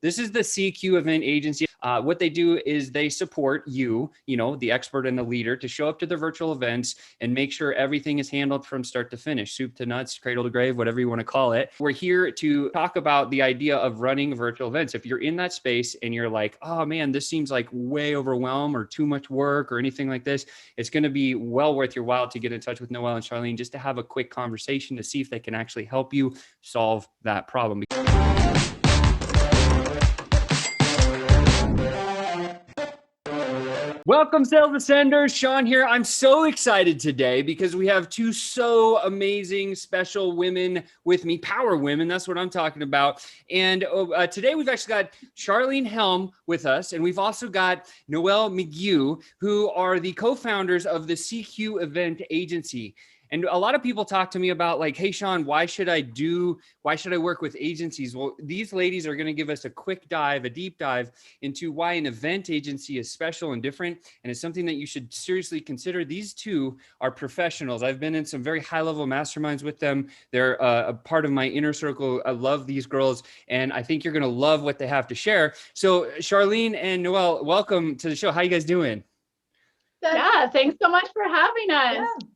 This is the CQ event agency. What they do is they support you, the expert and the leader, to show up to their virtual events and make sure everything is handled from start to finish, soup to nuts, cradle to grave, whatever you want to call it. We're here to talk about the idea of running virtual events. If you're in that space and you're like, oh man, this seems like way overwhelmed or too much work or anything like this, it's going to be well worth your while to get in touch with Noelle and Charlene just to have a quick conversation to see if they can actually help you solve that problem. Welcome, Sales Ascenders. Sean here. I'm so excited today because we have two so amazing, special women with me, power women. That's what I'm talking about. And today we've actually got Charlene Helm with us, and we've also got Noelle McGough, who are the co-founders of the CQ Event Agency. And a lot of people talk to me about like, hey, Sean, why should I work with agencies? Well, these ladies are going to give us a quick dive, a deep dive into why an event agency is special and different. And it's something that you should seriously consider. These two are professionals. I've been in some very high level masterminds with them. They're a part of my inner circle. I love these girls. And I think you're going to love what they have to share. So Charlene and Noelle, welcome to the show. How you guys doing? Yeah, thanks so much for having us. Yeah.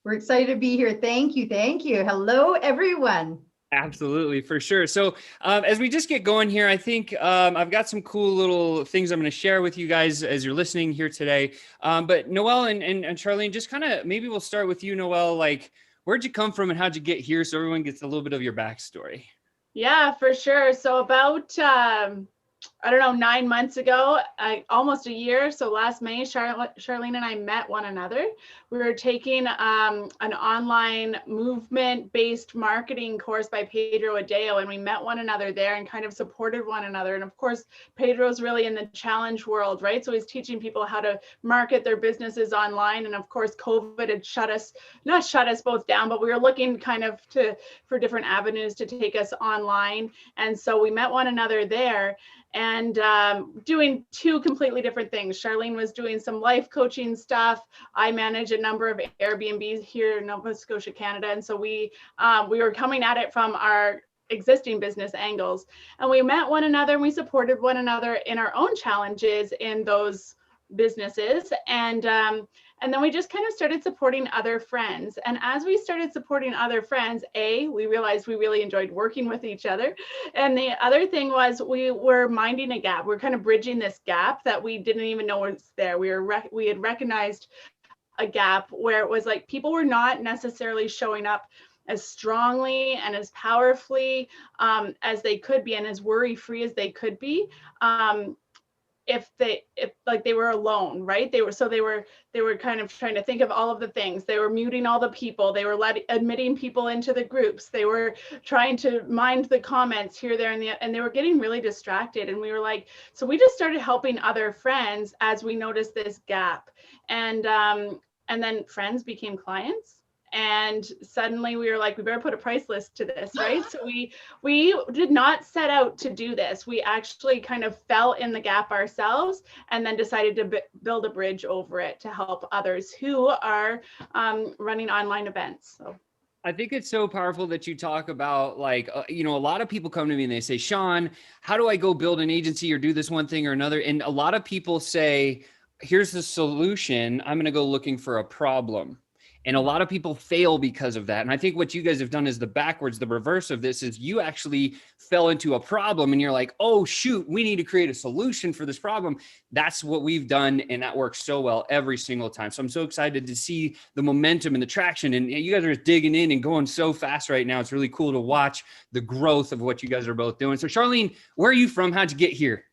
We're excited to be here. Thank you. Thank you. Hello, everyone. Absolutely, for sure. So as we just get going here, I think I've got some cool little things I'm going to share with you guys as you're listening here today. But Noelle and Charlene, just kind of maybe we'll start with you, Noelle. Like, where'd you come from and how'd you get here? So everyone gets a little bit of your backstory. Yeah, for sure. So about 9 months ago, almost a year. So last May, Charlene and I met one another. We were taking an online movement-based marketing course by Pedro Adao, and we met one another there and kind of supported one another. And of course, Pedro's really in the challenge world, right? So he's teaching people how to market their businesses online. And of course, COVID had not shut us both down, but we were looking kind of for different avenues to take us online. And so we met one another there. And doing two completely different things. Charlene was doing some life coaching stuff. I manage a number of Airbnbs here in Nova Scotia, Canada. And so we were coming at it from our existing business angles. And we met one another and we supported one another in our own challenges in those businesses. And then we just kind of started supporting other friends. And as we started supporting other friends, we realized we really enjoyed working with each other. And the other thing was we were minding a gap. We're kind of bridging this gap that we didn't even know was there. We had recognized a gap where it was like people were not necessarily showing up as strongly and as powerfully as they could be and as worry-free as they could be. If they were alone, right? They were kind of trying to think of all of the things. They were muting all the people. They were admitting people into the groups. They were trying to mind the comments here, there, and they were getting really distracted. And we were like, so we just started helping other friends as we noticed this gap. And then friends became clients. And suddenly we were like, we better put a price list to this, right? So we did not set out to do this. We actually kind of fell in the gap ourselves and then decided to build a bridge over it to help others who are running online events. So I think it's so powerful that you talk about like, a lot of people come to me and they say, Sean, how do I go build an agency or do this one thing or another? And a lot of people say, here's the solution. I'm going to go looking for a problem. And a lot of people fail because of that. And I think what you guys have done is the reverse of this is you actually fell into a problem and you're like, oh, shoot, we need to create a solution for this problem. That's what we've done. And that works so well every single time. So I'm so excited to see the momentum and the traction. And you guys are just digging in and going so fast right now. It's really cool to watch the growth of what you guys are both doing. So Charlene, where are you from? How'd you get here?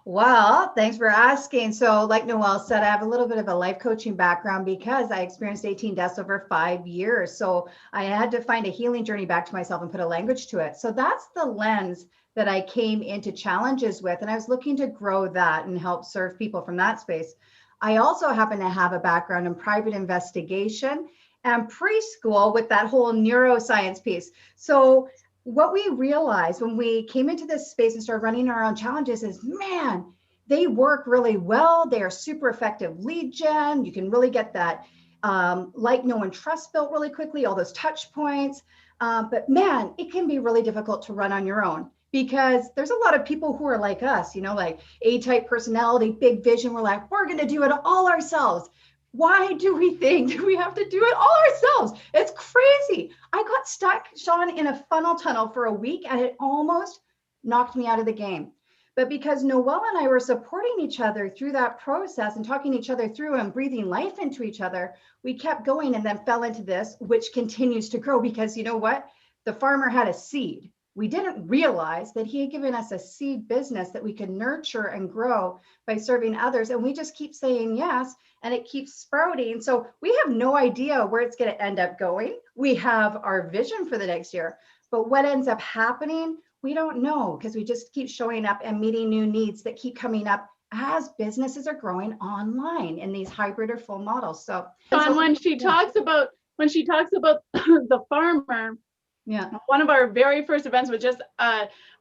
Well, thanks for asking. So like Noelle said, I have a little bit of a life coaching background because I experienced 18 deaths over 5 years. So I had to find a healing journey back to myself and put a language to it. So that's the lens that I came into challenges with. And I was looking to grow that and help serve people from that space. I also happen to have a background in private investigation and preschool with that whole neuroscience piece. So what we realized when we came into this space and started running our own challenges is, man, they work really well. They are super effective lead gen. You can really get that like, know, and trust built really quickly, all those touch points. But man, it can be really difficult to run on your own. because there's a lot of people who are like us, like A-type personality, big vision. We're like, we're going to do it all ourselves. Why do we think we have to do it all ourselves? It's crazy. I got stuck, Sean, in a funnel tunnel for a week, and it almost knocked me out of the game. But because Noelle and I were supporting each other through that process and talking each other through and breathing life into each other, we kept going and then fell into this, which continues to grow because you know what? The farmer had a seed. We didn't realize that he had given us a seed business that we could nurture and grow by serving others. And we just keep saying yes, and it keeps sprouting. So we have no idea where it's going to end up going. We have our vision for the next year, but what ends up happening, we don't know, because we just keep showing up and meeting new needs that keep coming up as businesses are growing online in these hybrid or full models. So when she talks about the farmer, yeah, one of our very first events was just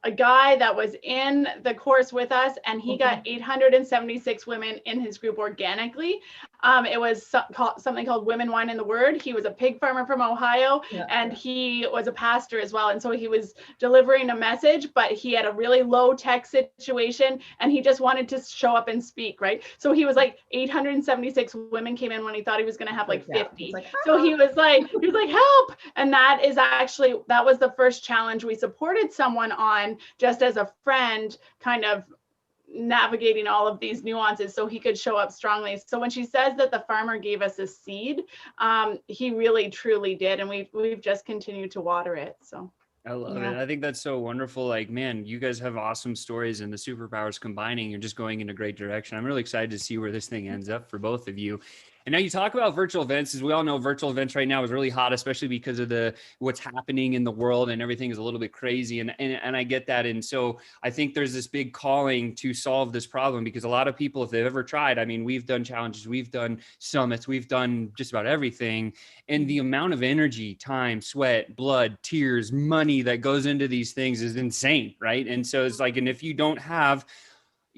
a guy that was in the course with us, and he got 876 women in his group organically. It was something called Women, Wine, and the Word. He was a pig farmer from Ohio, and he was a pastor as well. And so he was delivering a message, but he had a really low tech situation, and he just wanted to show up and speak, right? So he was like 876 women came in when he thought he was going to have like 50. So he was like, help. And that was the first challenge we supported someone on, just as a friend, kind of navigating all of these nuances so he could show up strongly. So when she says that the farmer gave us a seed, he really truly did, and we've just continued to water it. So I love it. I think that's so wonderful. Like, man, you guys have awesome stories, and the superpowers combining, you're just going in a great direction. I'm really excited to see where this thing ends up for both of you. And now you talk about virtual events. As we all know, virtual events right now is really hot, especially because of what's happening in the world, and everything is a little bit crazy. And I get that. And so I think there's this big calling to solve this problem, because a lot of people, if they've ever tried, I mean, we've done challenges, we've done summits, we've done just about everything. And the amount of energy, time, sweat, blood, tears, money that goes into these things is insane, right? And so it's like, and if you don't have,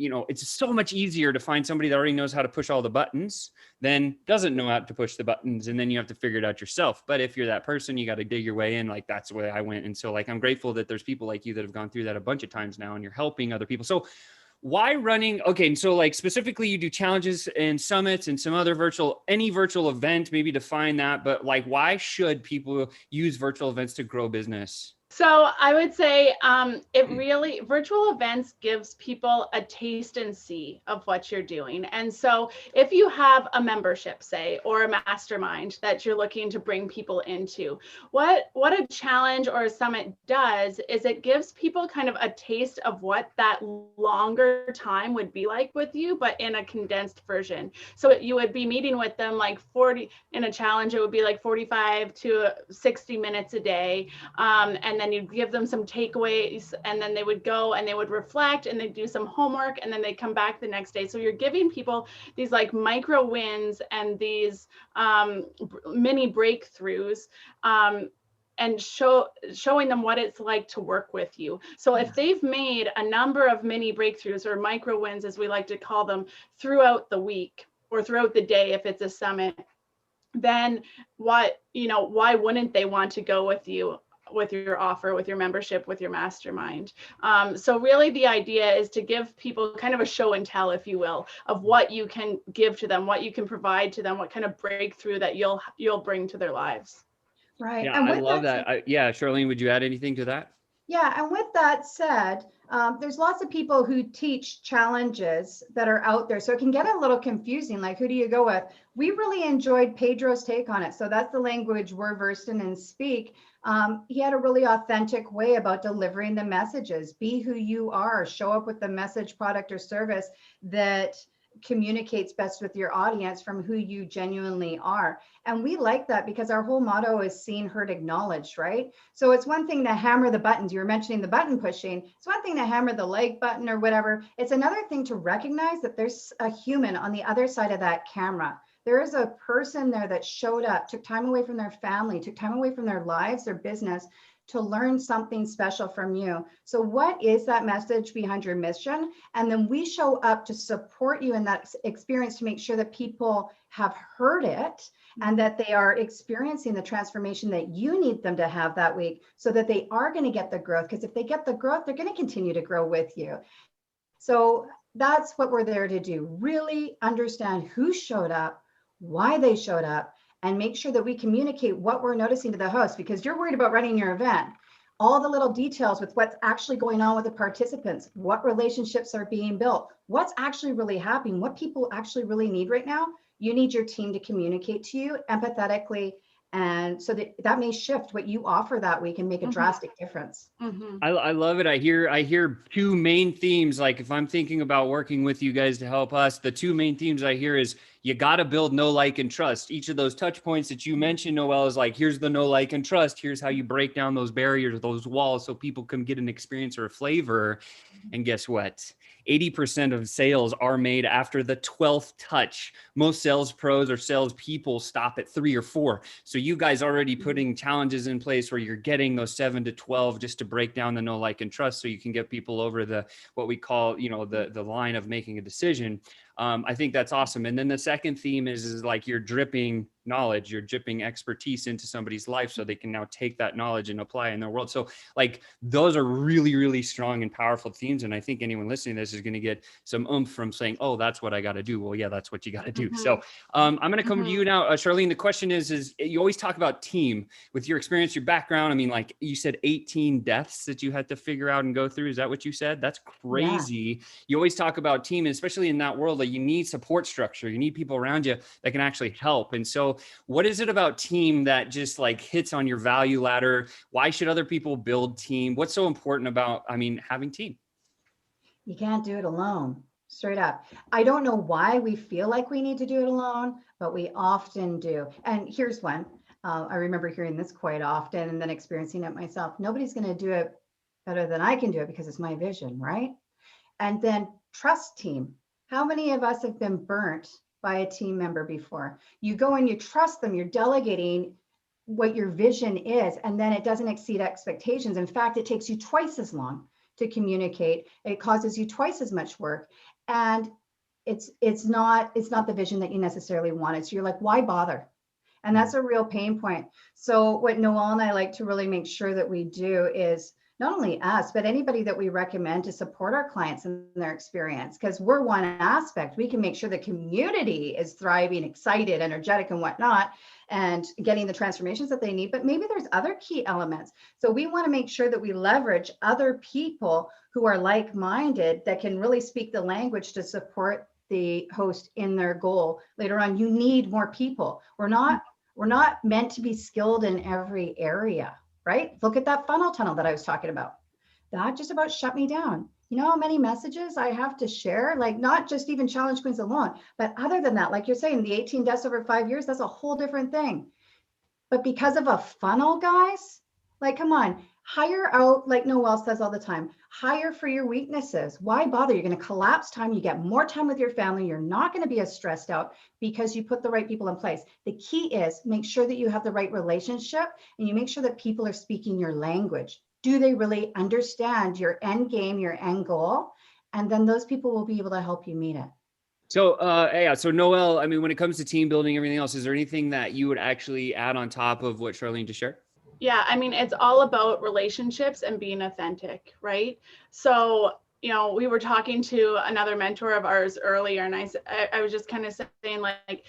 it's so much easier to find somebody that already knows how to push all the buttons than doesn't know how to push the buttons. And then you have to figure it out yourself. But if you're that person, you got to dig your way in. Like, that's the way I went. And so like, I'm grateful that there's people like you that have gone through that a bunch of times now, and you're helping other people. So why running? Okay. So like, specifically you do challenges and summits and some other any virtual event, maybe define that, but like, why should people use virtual events to grow business? So I would say virtual events gives people a taste and see of what you're doing. And so if you have a membership, say, or a mastermind that you're looking to bring people into, what a challenge or a summit does is it gives people kind of a taste of what that longer time would be like with you, but in a condensed version. So you would be meeting with them like 40 in a challenge, it would be like 45 to 60 minutes a day. And then you'd give them some takeaways, and then they would go and they would reflect, and they'd do some homework, and then they'd come back the next day. So you're giving people these like micro wins and these mini breakthroughs, and showing them what it's like to work with you. So if they've made a number of mini breakthroughs, or micro wins, as we like to call them, throughout the week or throughout the day, if it's a summit, then why wouldn't they want to go with you, with your offer, with your membership, with your mastermind? So really the idea is to give people kind of a show and tell, if you will, of what you can give to them, what you can provide to them, what kind of breakthrough that you'll bring to their lives. Right. Yeah, I love that. Charlene, would you add anything to that? Yeah, and with that said, there's lots of people who teach challenges that are out there. So it can get a little confusing, like who do you go with? We really enjoyed Pedro's take on it. So that's the language we're versed in and speak. He had a really authentic way about delivering the messages. Be who you are, show up with the message, product, or service that communicates best with your audience from who you genuinely are. And we like that because our whole motto is seen, heard, acknowledged, right? So it's one thing to hammer the buttons. You were mentioning the button pushing. It's one thing to hammer the like button or whatever. It's another thing to recognize that there's a human on the other side of that camera. There is a person there that showed up, took time away from their family, took time away from their lives, their business, to learn something special from you. So what is that message behind your mission? And then we show up to support you in that experience to make sure that people have heard it and that they are experiencing the transformation that you need them to have that week so that they are going to get the growth. Because if they get the growth, they're going to continue to grow with you. So that's what we're there to do. Really understand who showed up, why they showed up, and make sure that we communicate what we're noticing to the host, because you're worried about running your event. All the little details with what's actually going on with the participants, what relationships are being built, what's actually really happening, what people actually really need right now. You need your team to communicate to you empathetically, and so that may shift what you offer that week and make a drastic difference. I love it. I hear two main themes. Like if I'm thinking about working with you guys to help us, the two main themes I hear is you got to build know, like, and trust. Each of those touch points that you mentioned, Noelle, is like, here's the know, like, and trust. Here's how you break down those barriers, those walls, so people can get an experience or a flavor. And guess what? 80% of sales are made after the 12th touch. Most sales pros or sales people stop at 3 or 4. So you guys already putting challenges in place where you're getting those 7 to 12 just to break down the know, like, and trust, so you can get people over the, what we call, the line of making a decision. I think that's awesome. And then the second theme is like you're dripping knowledge, you're dripping expertise into somebody's life so they can now take that knowledge and apply it in their world. So like those are really, really strong and powerful themes. And I think anyone listening to this is going to get some oomph from saying, oh, that's what I got to do. Well, yeah, that's what you got to do. So I'm going to come to you now, Charlene. The question is you always talk about team with your experience, your background. I mean, like you said, 18 deaths that you had to figure out and go through. Is that what you said? That's crazy. Yeah. You always talk about team, especially in that world, like you need support structure. You need people around you that can actually help. And so what is it about team that just like hits on your value ladder? Why should other people build team? What's so important about, having team? You can't do it alone, straight up. I don't know why we feel like we need to do it alone, but we often do. And here's one. I remember hearing this quite often and then experiencing it myself. Nobody's going to do it better than I can do it because it's my vision, right? And then trust team. How many of us have been burnt by a team member before? You go and you trust them, you're delegating what your vision is, and then it doesn't exceed expectations. In fact, it takes you twice as long to communicate. It causes you twice as much work. And it's not the vision that you necessarily wanted. So you're like, why bother? And that's a real pain point. So what Noelle and I like to really make sure that we do is not only us, but anybody that we recommend to support our clients in their experience, because we're one aspect. We can make sure the community is thriving, excited, energetic, and whatnot, and getting the transformations that they need. But maybe there's other key elements. So we want to make sure that we leverage other people who are like-minded that can really speak the language to support the host in their goal later on. You need more people. We're not meant to be skilled in every area. Right? Look at that funnel tunnel that I was talking about. That just about shut me down. You know how many messages I have to share? Like not just even Challenge Queens alone, but other than that, like you're saying, the 18 deaths over 5 years, that's a whole different thing. But because of a funnel, guys, like, come on, hire out, like Noelle says all the time, hire for your weaknesses. Why bother? You're going to collapse time. You get more time with your family. You're not going to be as stressed out because you put the right people in place. The key is make sure that you have the right relationship and you make sure that people are speaking your language. Do they really understand your end game, your end goal? And then those people will be able to help you meet it. So, so Noelle, when it comes to team building, everything else, is there anything that you would actually add on top of what Charlene just shared? Yeah, it's all about relationships and being authentic, right? So, we were talking to another mentor of ours earlier, and I was just kind of saying like,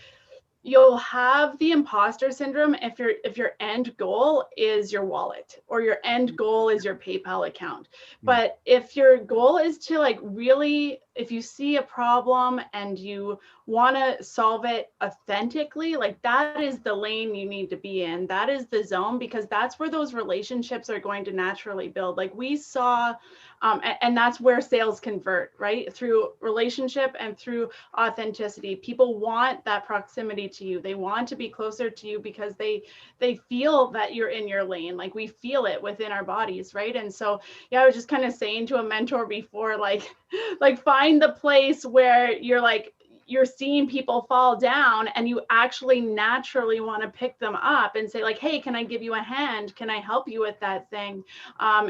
you'll have the imposter syndrome if your end goal is your wallet or your end goal is your PayPal account. But if your goal is to like really, if you see a problem and you want to solve it authentically, like that is the lane you need to be in. That is the zone, because that's where those relationships are going to naturally build. Like we saw, and that's where sales convert, right? Through relationship and through authenticity. People want that proximity to you. They want to be closer to you because they feel that you're in your lane. Like we feel it within our bodies, right? And so, yeah, I was just kind of saying to a mentor before, like find the place where you're seeing people fall down and you actually naturally want to pick them up and say like, hey, can I give you a hand? Can I help you with that thing?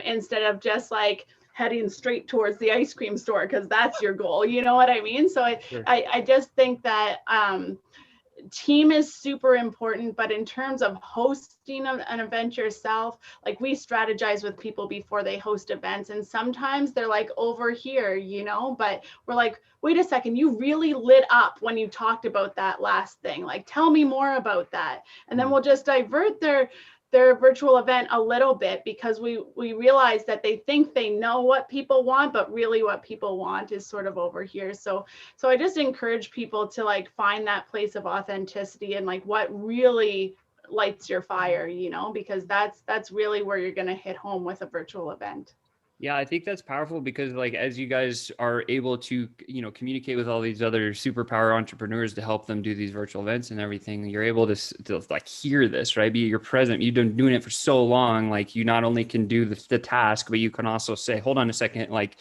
Instead of just like heading straight towards the ice cream store because that's your goal. You know what I mean? So I just think that team is super important, but in terms of hosting an event yourself, like we strategize with people before they host events, and sometimes they're like over here, but we're like, wait a second, you really lit up when you talked about that last thing, like tell me more about that. And then we'll just divert their virtual event a little bit, because we realize that they think they know what people want, but really what people want is sort of over here. So I just encourage people to like find that place of authenticity and like what really lights your fire, because that's really where you're going to hit home with a virtual event. Yeah, I think that's powerful because like, as you guys are able to, communicate with all these other superpower entrepreneurs to help them do these virtual events and everything, you're able to like hear this, right? You're present. You've been doing it for so long. Like you not only can do the task, but you can also say, hold on a second, like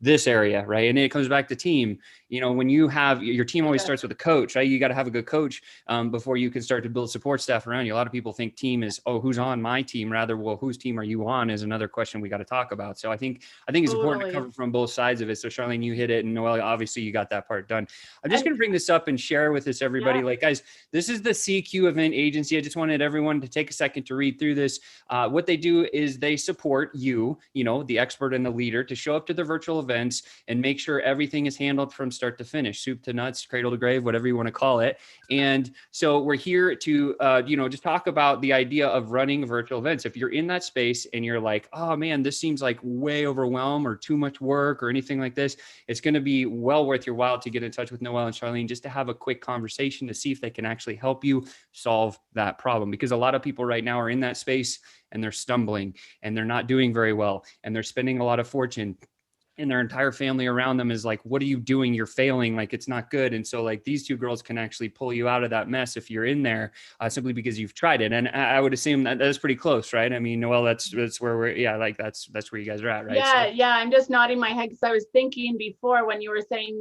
this area, right? And it comes back to team. When you have your team always starts with a coach, right? You got to have a good coach before you can start to build support staff around you. A lot of people think team is, oh, who's on my team? Rather, well, whose team are you on is another question we got to talk about. So I think it's important to cover from both sides of it. So Charlene, you hit it, and Noelle, obviously you got that part done. I'm just going to bring this up and share with this everybody. Like, guys, this is the CQ Event Agency. I just wanted everyone to take a second to read through this. What they do is they support you, the expert and the leader, to show up to their virtual events and make sure everything is handled from start to finish, soup to nuts, cradle to grave, whatever you want to call it. And so we're here to, just talk about the idea of running virtual events. If you're in that space and you're like, oh man, this seems like way overwhelmed or too much work or anything like this, it's going to be well worth your while to get in touch with Noelle and Charlene just to have a quick conversation to see if they can actually help you solve that problem. Because a lot of people right now are in that space and they're stumbling and they're not doing very well and they're spending a lot of fortune. And their entire family around them is like, what are you doing? You're failing. Like, it's not good. And so like these two girls can actually pull you out of that mess if you're in there simply because you've tried it. And I would assume that that's pretty close, right? I mean, Noelle, that's where that's where you guys are at, right? Yeah. I'm just nodding my head because I was thinking before when you were saying,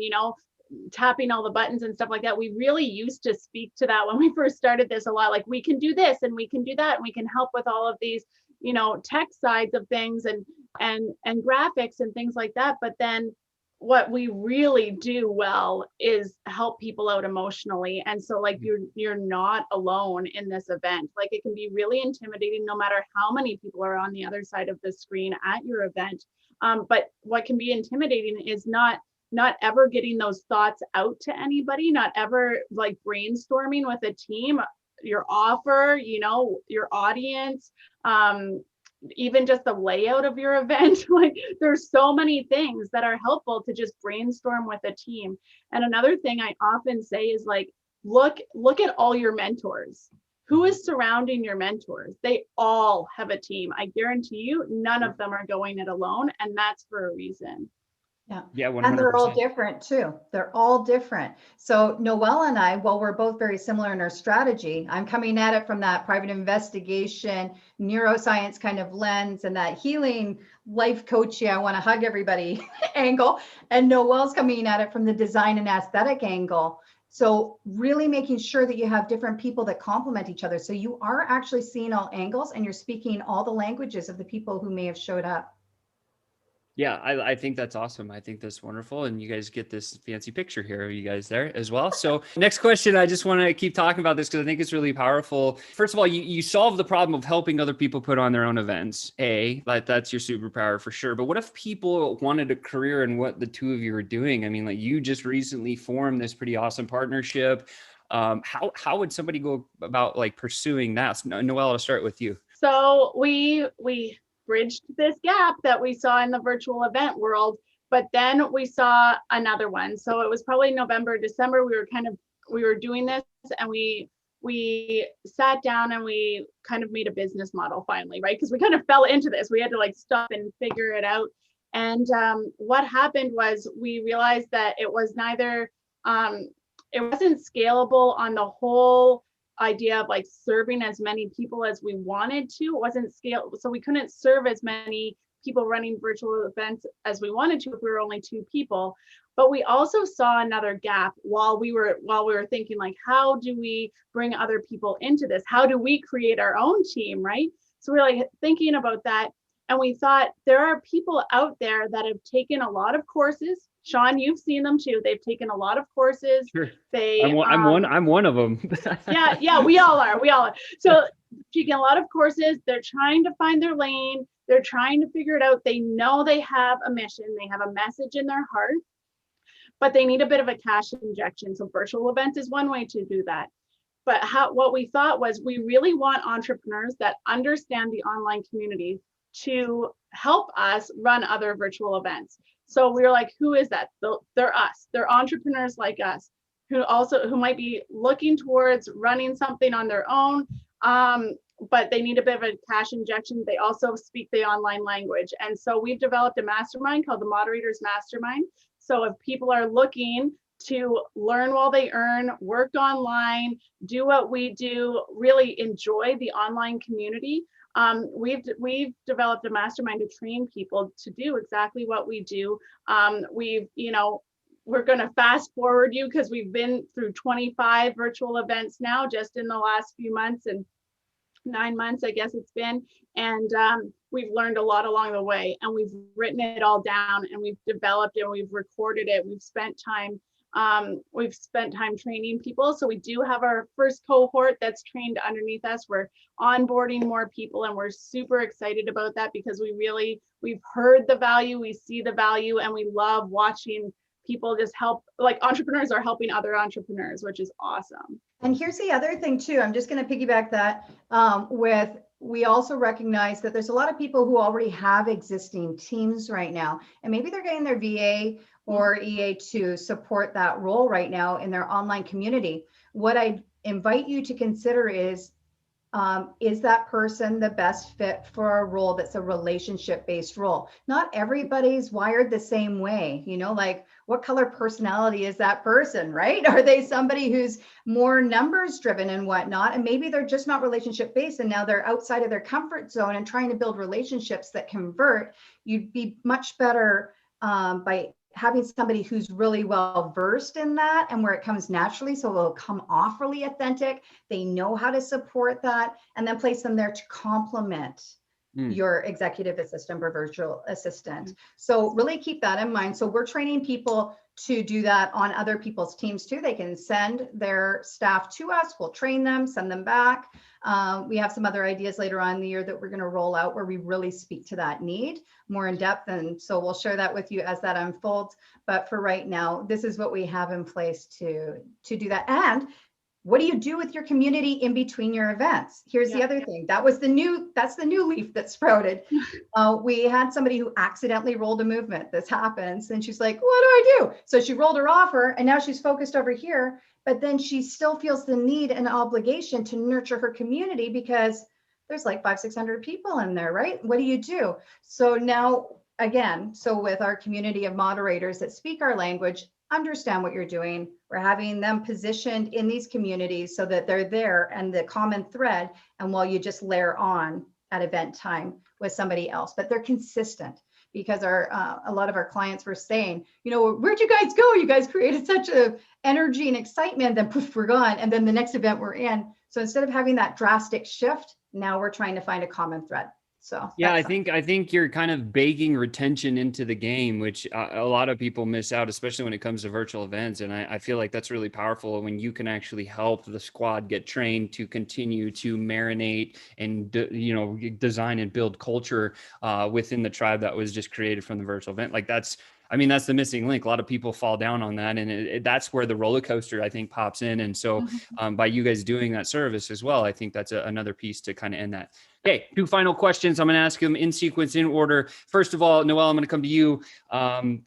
tapping all the buttons and stuff like that. We really used to speak to that when we first started this a lot. Like, we can do this and we can do that and we can help with all of these, tech sides of things and graphics and things like that. But then what we really do well is help people out emotionally. And so like you're not alone in this event. Like, it can be really intimidating no matter how many people are on the other side of the screen at your event. But what can be intimidating is not ever getting those thoughts out to anybody, not ever like brainstorming with a team, your offer, your audience, even just the layout of your event. Like, there's so many things that are helpful to just brainstorm with a team. And another thing I often say is like, look at all your mentors. Who is surrounding your mentors? They all have a team. I guarantee you, none of them are going it alone. And that's for a reason. Yeah, 100%. And they're all different too. They're all different. So Noelle and I, while we're both very similar in our strategy, I'm coming at it from that private investigation, neuroscience kind of lens and that healing, life coaching, I want to hug everybody angle. And Noelle's coming at it from the design and aesthetic angle. So really making sure that you have different people that complement each other. So you are actually seeing all angles and you're speaking all the languages of the people who may have showed up. Yeah, I think that's awesome. I think that's wonderful. And you guys get this fancy picture here. Are you guys there as well? So next question, I just want to keep talking about this because I think it's really powerful. First of all, you solve the problem of helping other people put on their own events. That's your superpower for sure. But what if people wanted a career in what the two of you are doing? I mean, like, you just recently formed this pretty awesome partnership. How would somebody go about like pursuing that? Noelle, I'll start with you. So we bridged this gap that we saw in the virtual event world, but then we saw another one. So it was probably November, December, we were doing this, and we sat down and we kind of made a business model finally, right? Because we kind of fell into this. We had to like stop and figure it out. And what happened was we realized that it was neither, it wasn't scalable on the whole idea of like serving as many people as we wanted to. It wasn't scale, so we couldn't serve as many people running virtual events as we wanted to if we were only 2 people. But we also saw another gap while we were thinking like, how do we bring other people into this? How do we create our own team, right? So we're like thinking about that. And we thought there are people out there that have taken a lot of courses. Sean, you've seen them too. They've taken a lot of courses. Sure. They, I'm one of them. yeah, we all are. So taking a lot of courses, they're trying to find their lane. They're trying to figure it out. They know they have a mission. They have a message in their heart, but they need a bit of a cash injection. So virtual events is one way to do that. But what we thought was we really want entrepreneurs that understand the online community to help us run other virtual events. So we were like, who is that? They're us. They're entrepreneurs like us who might be looking towards running something on their own, but they need a bit of a cash injection. They also speak the online language. And so we've developed a mastermind called the Moderators Mastermind. So if people are looking to learn while they earn, work online, do what we do, really enjoy the online community, we've developed a mastermind to train people to do exactly what we do. We're going to fast forward you because we've been through 25 virtual events now just in the last few months, and 9 months, I guess it's been. And we've learned a lot along the way, and we've written it all down, and we've developed it, and we've recorded it. We've spent time training people. So we do have our first cohort that's trained underneath us. We're onboarding more people, and we're super excited about that because we've heard the value, we see the value, and we love watching people just help, like entrepreneurs are helping other entrepreneurs, which is awesome. And here's the other thing too, I'm just going to piggyback that we also recognize that there's a lot of people who already have existing teams right now, and maybe they're getting their VA or EA to support that role right now in their online community. What I invite you to consider is that person the best fit for a role that's a relationship-based role? Not everybody's wired the same way, like what color personality is that person, right? Are they somebody who's more numbers driven and whatnot? And maybe they're just not relationship-based, and now they're outside of their comfort zone and trying to build relationships that convert. You'd be much better by having somebody who's really well versed in that and where it comes naturally, so it'll come off really authentic. They know how to support that, and then place them there to complement your executive assistant or virtual assistant. So really keep that in mind. So we're training people to do that on other people's teams too. They can send their staff to us. We'll train them, send them back. We have some other ideas later on in the year that we're going to roll out where we really speak to that need more in depth. And so we'll share that with you as that unfolds. But for right now, this is what we have in place to do that. And what do you do with your community in between your events? Here's the other thing. That's the new leaf that sprouted. We had somebody who accidentally rolled a movement. This happens. And she's like, what do I do? So she rolled her offer, and now she's focused over here, but then she still feels the need and obligation to nurture her community because there's like 500-600 people in there, right? What do you do? So now, again, with our community of moderators that speak our language, understand what you're doing. We're having them positioned in these communities so that they're there and the common thread, and while you just layer on at event time with somebody else, but they're consistent, because a lot of our clients were saying, where'd you guys go? You guys created such a energy and excitement, then poof, we're gone. And then the next event we're in. So instead of having that drastic shift, now we're trying to find a common thread. So yeah, I think you're kind of baking retention into the game, which a lot of people miss out, especially when it comes to virtual events. And I feel like that's really powerful when you can actually help the squad get trained to continue to marinate and design and build culture within the tribe that was just created from the virtual event. Like that's the missing link. A lot of people fall down on that. And that's where the roller coaster, I think, pops in. And so by you guys doing that service as well, I think that's another piece to kind of end that. Okay, 2 final questions. I'm going to ask them in sequence, in order. First of all, Noelle, I'm going to come to you.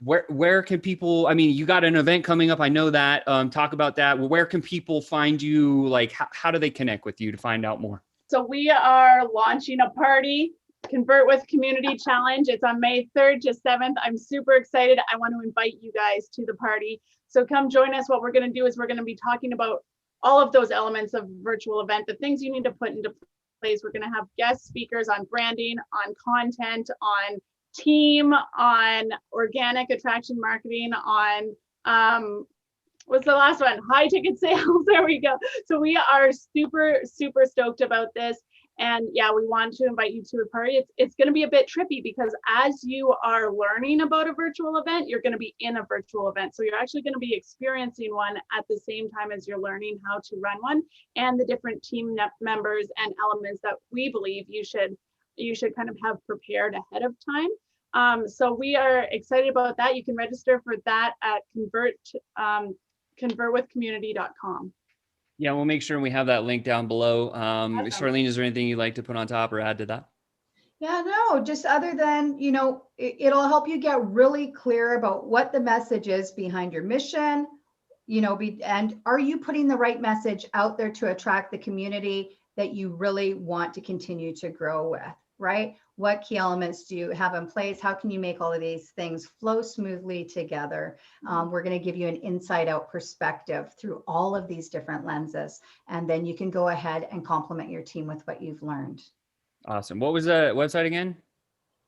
Where can people, you got an event coming up. I know that. Talk about that. Where can people find you? Like, how do they connect with you to find out more? So we are launching a party, Convert with Community Challenge. It's on May 3rd to 7th. I'm super excited. I want to invite you guys to the party. So come join us. What we're going to do is we're going to be talking about all of those elements of virtual event, the things you need to put into place. We're going to have guest speakers on branding, on content, on team, on organic attraction marketing, on what's the last one? High ticket sales. There we go. So we are super, super stoked about this. And yeah, we want to invite you to a party. It's going to be a bit trippy because as you are learning about a virtual event, you're going to be in a virtual event. So you're actually going to be experiencing one at the same time as you're learning how to run one, and the different team members and elements that we believe you should kind of have prepared ahead of time. So we are excited about that. You can register for that at convertwithcommunity.com. Yeah, we'll make sure we have that link down below. Awesome. Charlene, is there anything you'd like to put on top or add to that? Yeah, no, just other than, it'll help you get really clear about what the message is behind your mission, and are you putting the right message out there to attract the community that you really want to continue to grow with, right? What key elements do you have in place? How can you make all of these things flow smoothly together? We're going to give you an inside out perspective through all of these different lenses, and then you can go ahead and complement your team with what you've learned. Awesome. What was the website again?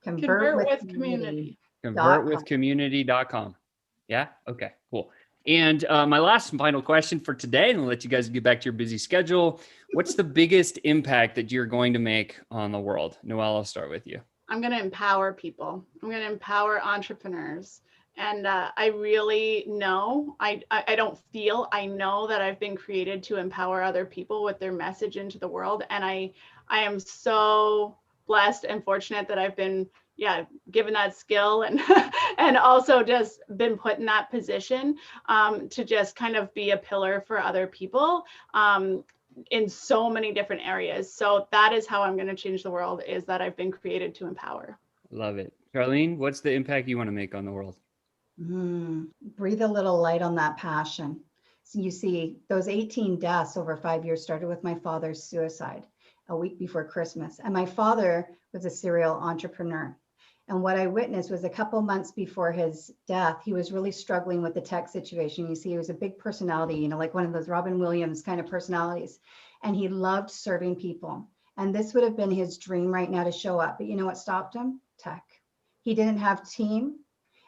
Convertwithcommunity. Convertwithcommunity.com. Yeah. Okay, cool. And my last and final question for today, and I'll let you guys get back to your busy schedule. What's the biggest impact that you're going to make on the world? Noelle, I'll start with you. I'm going to empower people. I'm going to empower entrepreneurs. And I really know, I know that I've been created to empower other people with their message into the world. And I am so blessed and fortunate that I've been given that skill and and also just been put in that position to just kind of be a pillar for other people in so many different areas. So that is how I'm going to change the world, is that I've been created to empower. Love it. Charlene, what's the impact you want to make on the world? Breathe a little light on that passion. So you see, those 18 deaths over 5 years started with my father's suicide a week before Christmas. And my father was a serial entrepreneur. And what I witnessed was a couple months before his death, he was really struggling with the tech situation. You see, he was a big personality, like one of those Robin Williams kind of personalities. And he loved serving people. And this would have been his dream right now to show up. But you know what stopped him? Tech. He didn't have team,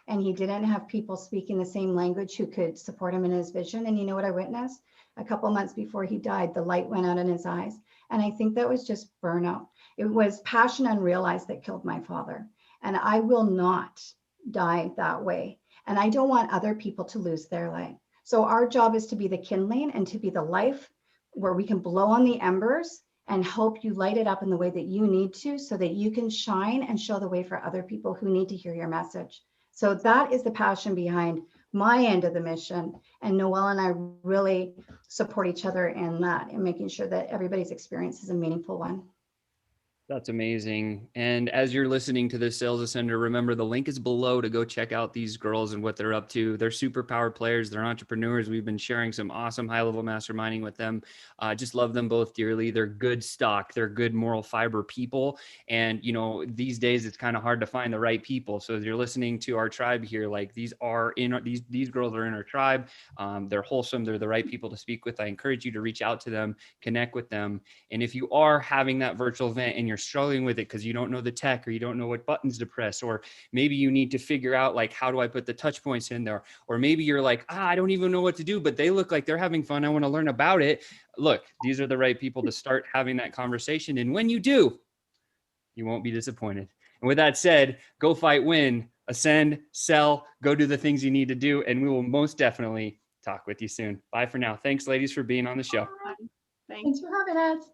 and he didn't have people speaking the same language who could support him in his vision. And you know what I witnessed? A couple months before he died, the light went out in his eyes. And I think that was just burnout. It was passion unrealized that killed my father. And I will not die that way. And I don't want other people to lose their light. So our job is to be the kindling and to be the life where we can blow on the embers and help you light it up in the way that you need to, so that you can shine and show the way for other people who need to hear your message. So that is the passion behind my end of the mission. And Noelle and I really support each other in that, and making sure that everybody's experience is a meaningful one. That's amazing. And as you're listening to this Sales Ascender, remember the link is below to go check out these girls and what they're up to. They're superpower players. They're entrepreneurs. We've been sharing some awesome high-level masterminding with them. Just love them both dearly. They're good stock. They're good moral fiber people. And, these days it's kind of hard to find the right people. So as you're listening to our tribe here, like these girls are in our tribe. They're wholesome. They're the right people to speak with. I encourage you to reach out to them, connect with them. And if you are having that virtual event and you're struggling with it because you don't know the tech, or you don't know what buttons to press, or maybe you need to figure out like, how do I put the touch points in there? Or maybe you're like, I don't even know what to do, but they look like they're having fun. I want to learn about it. Look, these are the right people to start having that conversation. And when you do, you won't be disappointed. And with that said, go fight, win, ascend, sell, go do the things you need to do. And we will most definitely talk with you soon. Bye for now. Thanks, ladies, for being on the show. Thanks for having us.